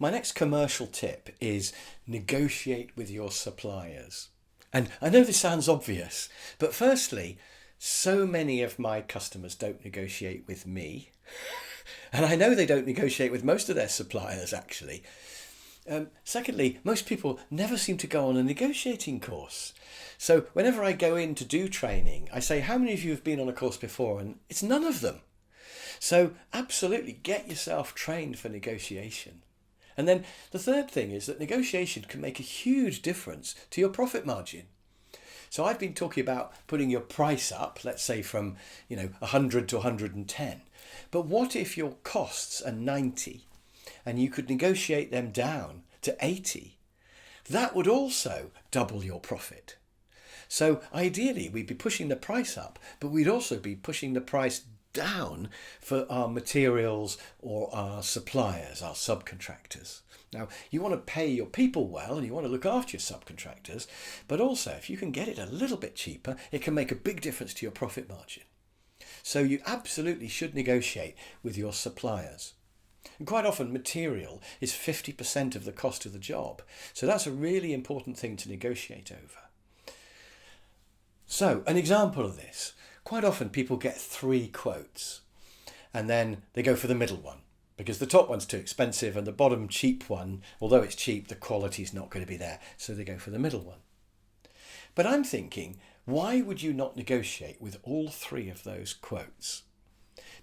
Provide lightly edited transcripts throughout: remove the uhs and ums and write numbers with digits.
my next commercial tip is negotiate with your suppliers. And I know this sounds obvious, but firstly, so many of my customers don't negotiate with me. And I know they don't negotiate with most of their suppliers, actually. Secondly, most people never seem to go on a negotiating course. So whenever I go in to do training, I say, how many of you have been on a course before? And it's none of them. So absolutely get yourself trained for negotiation. And then the third thing is that negotiation can make a huge difference to your profit margin. So I've been talking about putting your price up, let's say from 100 to 110. But what if your costs are 90 and you could negotiate them down to 80? That would also double your profit. So ideally we'd be pushing the price up, but we'd also be pushing the price down for our materials or our suppliers, our subcontractors. Now, you want to pay your people well and you want to look after your subcontractors, but also if you can get it a little bit cheaper, it can make a big difference to your profit margin. So you absolutely should negotiate with your suppliers. And quite often material is 50% of the cost of the job. So that's a really important thing to negotiate over. So an example of this, quite often people get 3 quotes and then they go for the middle one because the top one's too expensive and the bottom cheap one, although it's cheap, the quality's not going to be there. So they go for the middle one. But I'm thinking, why would you not negotiate with all 3 of those quotes?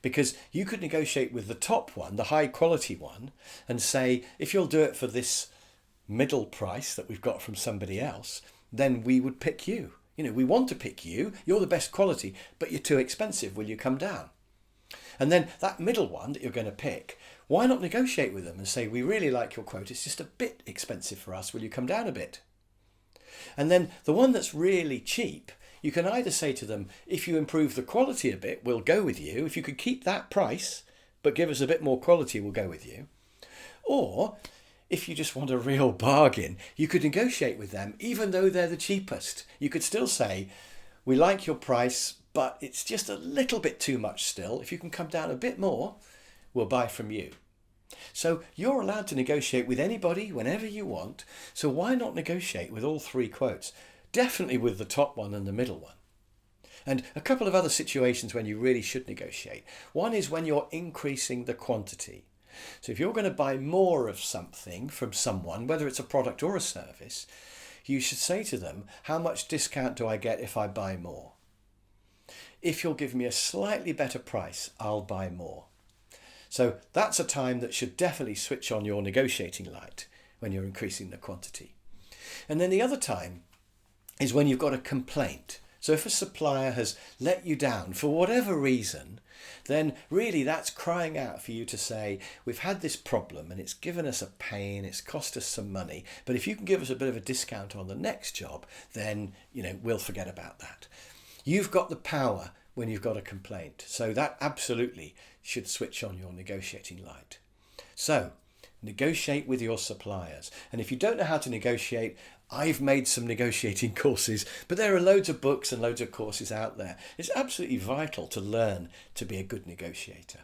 Because you could negotiate with the top one, the high quality one, and say, if you'll do it for this middle price that we've got from somebody else, then we would pick you. We want to pick you, you're the best quality, but you're too expensive, will you come down? And then that middle one that you're going to pick, why not negotiate with them and say, we really like your quote, it's just a bit expensive for us, will you come down a bit? And then the one that's really cheap, you can either say to them, if you improve the quality a bit, we'll go with you. If you could keep that price, but give us a bit more quality, we'll go with you. Or if you just want a real bargain, you could negotiate with them, even though they're the cheapest. You could still say, we like your price, but it's just a little bit too much still. If you can come down a bit more, we'll buy from you. So you're allowed to negotiate with anybody whenever you want. So why not negotiate with all 3 quotes? Definitely with the top one and the middle one. And a couple of other situations when you really should negotiate. One is when you're increasing the quantity. So if you're going to buy more of something from someone, whether it's a product or a service, you should say to them, how much discount do I get if I buy more? If you'll give me a slightly better price, I'll buy more. So that's a time that should definitely switch on your negotiating light when you're increasing the quantity. And then the other time is when you've got a complaint. So if a supplier has let you down for whatever reason, then really that's crying out for you to say, we've had this problem and it's given us a pain, it's cost us some money, but if you can give us a bit of a discount on the next job, then we'll forget about that. You've got the power when you've got a complaint. So that absolutely should switch on your negotiating light. So negotiate with your suppliers. And if you don't know how to negotiate, I've made some negotiating courses, but there are loads of books and loads of courses out there. It's absolutely vital to learn to be a good negotiator.